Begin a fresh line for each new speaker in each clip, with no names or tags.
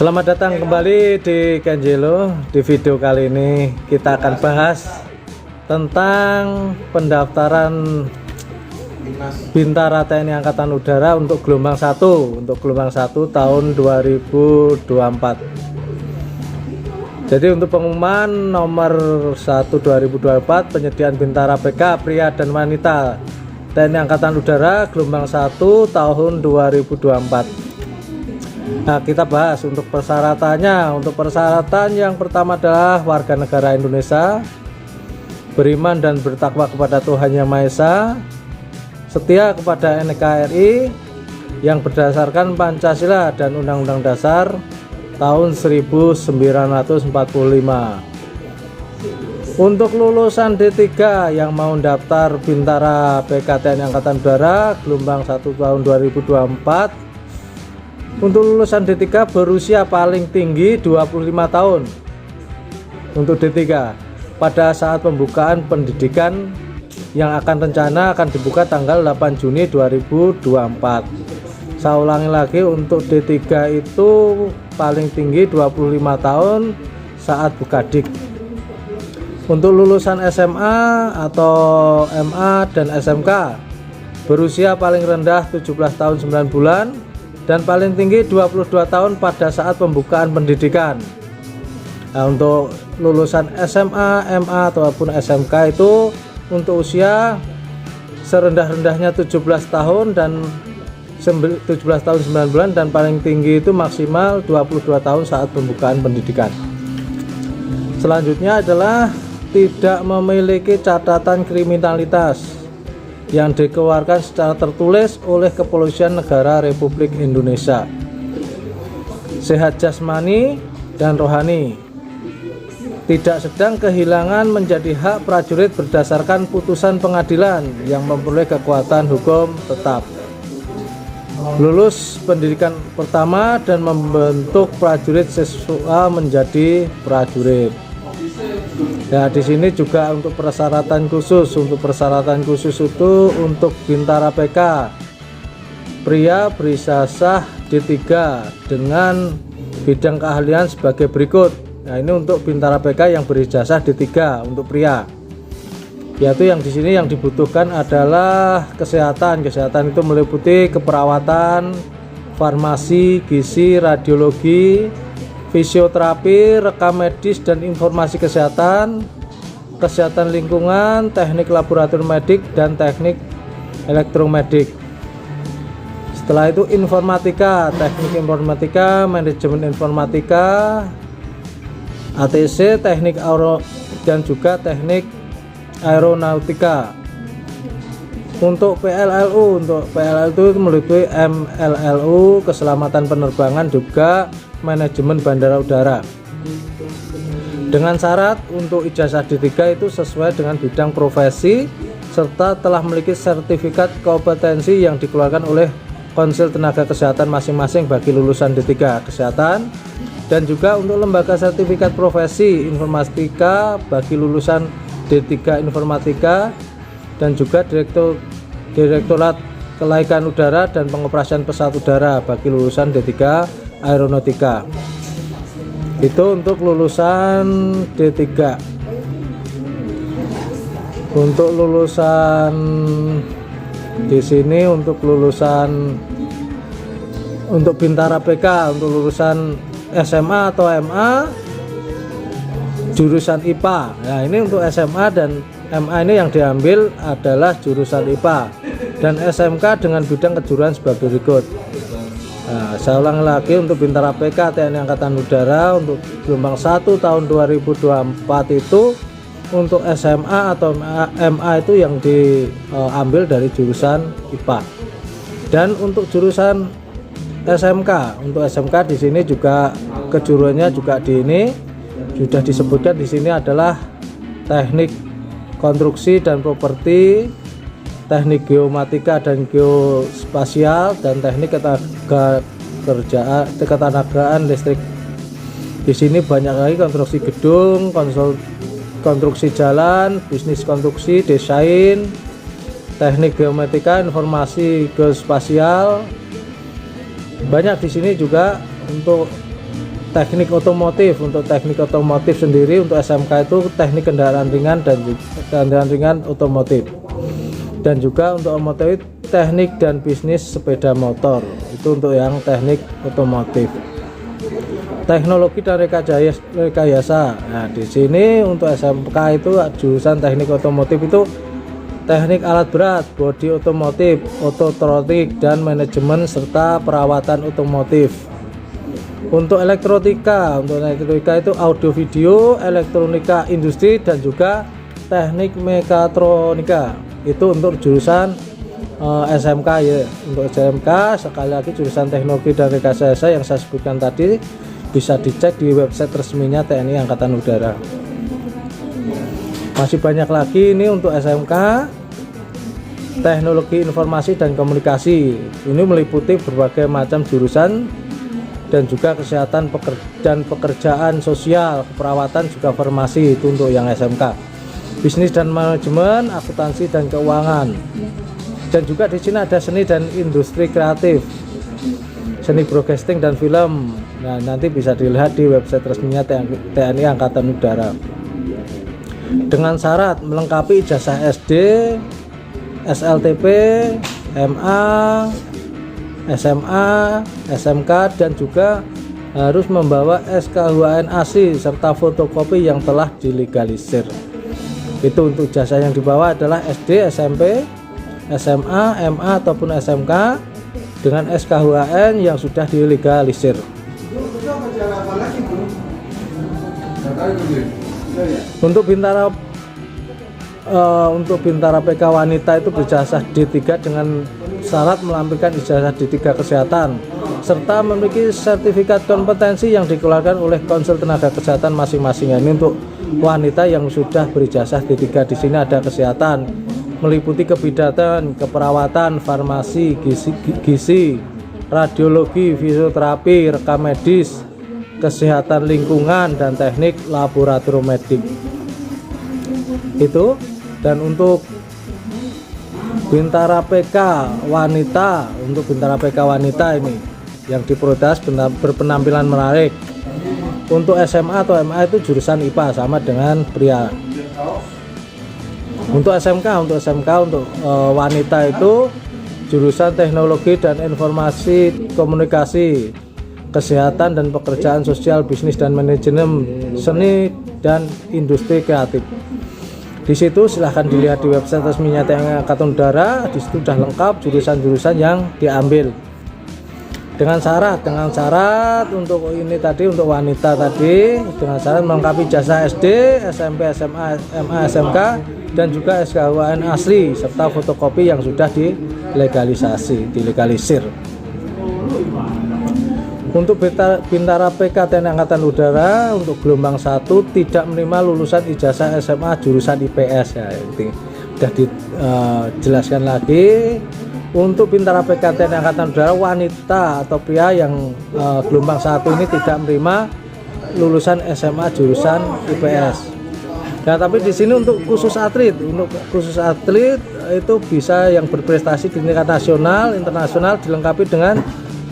Selamat datang kembali di Kenjelo. Di video kali ini kita akan bahas tentang pendaftaran Bintara TNI Angkatan Udara untuk gelombang 1 tahun 2024. Jadi untuk pengumuman nomor 1 2024 penyediaan Bintara PK pria dan wanita TNI Angkatan Udara gelombang 1 tahun 2024. Nah, kita bahas untuk persyaratannya. Untuk persyaratan yang pertama adalah warga negara Indonesia, beriman dan bertakwa kepada Tuhan Yang Maha Esa, setia kepada NKRI yang berdasarkan Pancasila dan Undang-Undang Dasar tahun 1945. Untuk lulusan D3 yang mau daftar Bintara PK TNI Angkatan Udara gelombang 1 tahun 2024, untuk lulusan D3 berusia paling tinggi 25 tahun untuk D3 pada saat pembukaan pendidikan yang akan dibuka tanggal 8 Juni 2024. Saya ulangi lagi, untuk D3 itu paling tinggi 25 tahun saat buka dik. Untuk lulusan SMA atau MA dan SMK berusia paling rendah 17 tahun 9 bulan dan paling tinggi 22 tahun pada saat pembukaan pendidikan. Nah, untuk lulusan SMA, MA ataupun SMK itu untuk usia serendah-rendahnya 17 tahun dan 17 tahun 9 bulan dan paling tinggi itu maksimal 22 tahun saat pembukaan pendidikan. Selanjutnya adalah tidak memiliki catatan kriminalitas yang dikeluarkan secara tertulis oleh Kepolisian Negara Republik Indonesia. Sehat jasmani dan rohani, tidak sedang kehilangan menjadi hak prajurit berdasarkan putusan pengadilan yang memperoleh kekuatan hukum tetap. Lulus pendidikan pertama dan membentuk prajurit siswa menjadi prajurit. Ya, di sini juga untuk persyaratan khusus. Untuk persyaratan khusus itu untuk Bintara PK pria berijazah D3 dengan bidang keahlian sebagai berikut. Nah, ini untuk Bintara PK yang berijazah D3 untuk pria. Yaitu yang di sini yang dibutuhkan adalah kesehatan. Kesehatan itu meliputi keperawatan, farmasi, gizi, radiologi, fisioterapi, rekam medis dan informasi kesehatan, kesehatan lingkungan, teknik laboratorium medik dan teknik elektromedik. Setelah itu informatika, teknik informatika, manajemen informatika, ATC, teknik aero dan juga teknik aeronautika. Untuk PLLU itu meliputi MLLU, keselamatan penerbangan, juga manajemen bandara udara. Dengan syarat untuk ijazah D3 itu sesuai dengan bidang profesi serta telah memiliki sertifikat kompetensi yang dikeluarkan oleh Konsil Tenaga Kesehatan masing-masing bagi lulusan D3 Kesehatan, dan juga untuk lembaga sertifikat profesi informatika bagi lulusan D3 Informatika, dan juga Direktorat Kelaikan Udara dan Pengoperasian Pesawat Udara bagi lulusan D3 Aeronautika. Itu untuk lulusan D3. Untuk lulusan di sini untuk Bintara PK untuk lulusan SMA atau MA jurusan IPA. Nah, ini untuk SMA dan MA ini yang diambil adalah jurusan IPA, dan SMK dengan bidang kejuruan sebagai berikut. Nah, saya ulang lagi, untuk Bintara PK TNI Angkatan Udara untuk gelombang 1 tahun 2024 itu untuk SMA atau MA itu yang diambil dari jurusan IPA. Dan untuk jurusan SMK, untuk SMK di sini juga kejuruannya juga sudah disebutkan di sini adalah teknik konstruksi dan properti, teknik geomatika dan geospasial, dan teknik ketenagaan listrik. Di sini banyak lagi konstruksi gedung, konstruksi jalan, bisnis konstruksi, desain, teknik geomatika, informasi geospasial. Banyak di sini juga untuk teknik otomotif. Untuk teknik otomotif sendiri untuk SMK itu teknik kendaraan ringan dan kendaraan ringan otomotif, dan juga untuk otomotif teknik dan bisnis sepeda motor, itu untuk yang teknik otomotif. Teknologi dan rekayasa. Nah, di sini untuk SMK itu jurusan teknik otomotif itu teknik alat berat, bodi otomotif, ototronik dan manajemen serta perawatan otomotif. Untuk elektronika itu audio video, elektronika industri dan juga teknik mekatronika. Itu untuk jurusan SMK ya. Untuk SMK sekali lagi jurusan teknologi dan rekayasa yang saya sebutkan tadi bisa dicek di website resminya TNI Angkatan Udara. Masih banyak lagi ini untuk SMK Teknologi Informasi dan Komunikasi. Ini meliputi berbagai macam jurusan dan juga kesehatan dan pekerjaan sosial, keperawatan juga farmasi, itu untuk yang SMK. Bisnis dan manajemen, akuntansi dan keuangan. Dan juga di sini ada seni dan industri kreatif, seni broadcasting dan film. Nah, nanti bisa dilihat di website resminya TNI Angkatan Udara. Dengan syarat melengkapi ijazah SD, SLTP, MA, SMA, SMK, dan juga harus membawa SKHUAN asli serta fotokopi yang telah dilegalisir. Itu untuk ijazah yang dibawa adalah SD, SMP, SMA, MA ataupun SMK dengan SKHUAN yang sudah dilegalisir. Untuk Bintara PK wanita itu berijazah D3 dengan syarat melampirkan ijazah D3 kesehatan serta memiliki sertifikat kompetensi yang dikeluarkan oleh Konsul Tenaga Kesehatan masing-masing. Ini untuk wanita yang sudah berijazah D3. Di sini ada kesehatan meliputi kebidanan, keperawatan, farmasi, gizi, radiologi, fisioterapi, rekam medis, kesehatan lingkungan dan teknik laboratorium medik. Itu. Dan untuk Bintara PK wanita, untuk Bintara PK wanita ini yang diprioritas berpenampilan menarik. Untuk SMA atau MA itu jurusan IPA sama dengan pria. Untuk SMK untuk wanita itu jurusan Teknologi dan Informasi Komunikasi, Kesehatan dan Pekerjaan Sosial, Bisnis dan Manajemen, Seni dan Industri Kreatif. Di situ silahkan dilihat di website resminya TNI Angkatan Udara. Di situ sudah lengkap jurusan-jurusan yang diambil. Dengan syarat untuk ini tadi, untuk wanita tadi dengan syarat melengkapi ijazah SD, SMP, SMA, MA, SMK dan juga SKHUAN asli serta fotokopi yang sudah dilegalisir. Untuk Bintara PK TNI Angkatan Udara untuk gelombang 1 tidak menerima lulusan ijazah SMA jurusan IPS ya. Ini sudah dijelaskan lagi. Untuk Bintara PK TNI Angkatan Udara wanita atau pria yang gelombang 1 ini tidak menerima lulusan SMA jurusan IPS. Nah, tapi di sini untuk khusus atlet itu bisa yang berprestasi di tingkat nasional, internasional dilengkapi dengan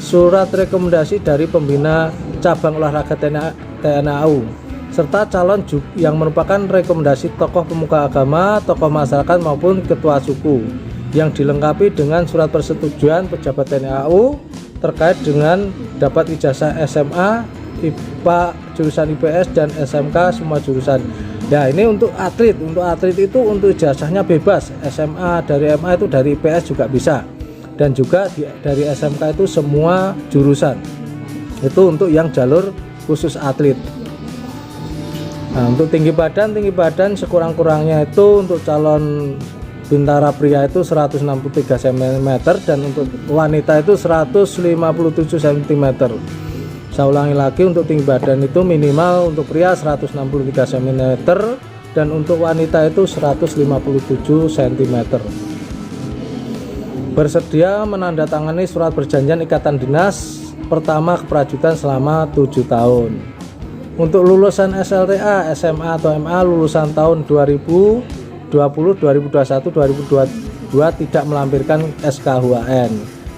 surat rekomendasi dari pembina cabang olahraga TNI AU serta calon yang merupakan rekomendasi tokoh pemuka agama, tokoh masyarakat maupun ketua suku yang dilengkapi dengan surat persetujuan pejabat TNI AU terkait dengan dapat ijazah SMA, IPA jurusan IPS dan SMK semua jurusan. Ya, ini untuk atlet itu untuk ijazahnya bebas. SMA dari MA itu dari IPS juga bisa. Dan juga dari SMK itu semua jurusan. Itu untuk yang jalur khusus atlet. Nah, untuk tinggi badan sekurang-kurangnya itu untuk calon bintara pria itu 163 cm dan untuk wanita itu 157 cm. Saya ulangi lagi, untuk tinggi badan itu minimal untuk pria 163 cm dan untuk wanita itu 157 cm. Bersedia menandatangani surat perjanjian ikatan dinas pertama keprajuritan selama 7 tahun. Untuk lulusan SLTA, SMA atau MA lulusan tahun 2020, 2021, 2022 tidak melampirkan SKHUAN.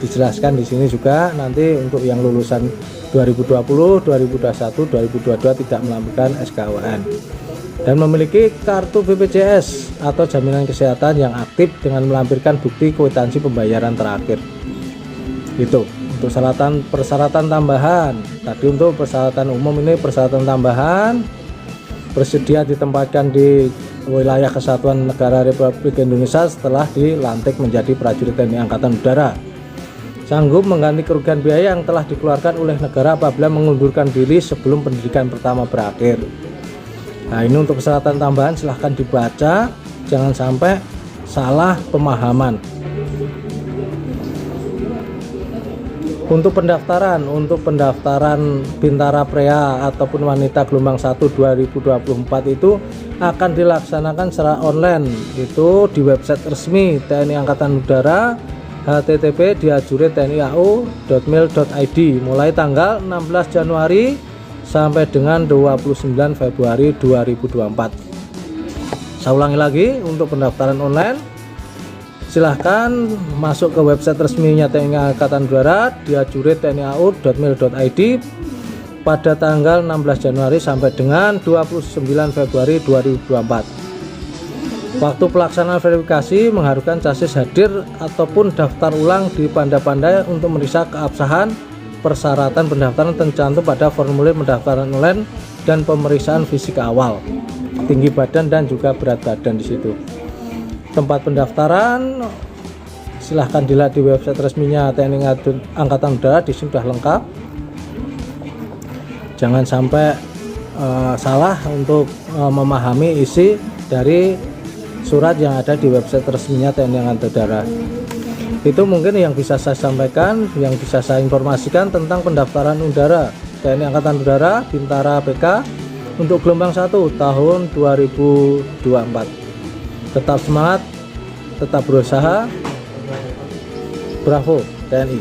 Dijelaskan di sini juga nanti untuk yang lulusan 2020, 2021, 2022 tidak melampirkan SKWN dan memiliki kartu BPJS atau jaminan kesehatan yang aktif dengan melampirkan bukti kwitansi pembayaran terakhir. Itu untuk persyaratan tambahan. Tadi untuk persyaratan umum, ini persyaratan tambahan: bersedia ditempatkan di wilayah Kesatuan Negara Republik Indonesia setelah dilantik menjadi prajurit TNI Angkatan Udara, sanggup mengganti kerugian biaya yang telah dikeluarkan oleh negara apabila mengundurkan diri sebelum pendidikan pertama berakhir. Nah, ini untuk persyaratan tambahan, silahkan dibaca, jangan sampai salah pemahaman. Untuk pendaftaran Bintara Prea ataupun wanita gelombang 1 2024 itu akan dilaksanakan secara online, itu di website resmi TNI Angkatan Udara, http://diajurit.tniau.mil.id, mulai tanggal 16 Januari sampai dengan 29 Februari 2024. Saya ulangi lagi, untuk pendaftaran online silahkan masuk ke website resminya TNI Angkatan Udara, diajurit.tniau.mil.id, pada tanggal 16 Januari sampai dengan 29 Februari 2024. Waktu pelaksanaan verifikasi mengharuskan chassis hadir ataupun daftar ulang di pandai-pandai untuk meriksa keabsahan persyaratan pendaftaran tercantum pada formulir pendaftaran online dan pemeriksaan fisik awal, tinggi badan dan juga berat badan di situ. Tempat pendaftaran silahkan dilihat di website resminya TNI Angkatan Udara, di sini sudah lengkap. Jangan sampai salah untuk memahami isi dari surat yang ada di website resminya TNI Angkatan Udara. Itu mungkin yang bisa saya sampaikan, yang bisa saya informasikan tentang pendaftaran udara TNI Angkatan Udara Bintara PK untuk gelombang 1 tahun 2024. Tetap semangat, tetap berusaha. Bravo TNI.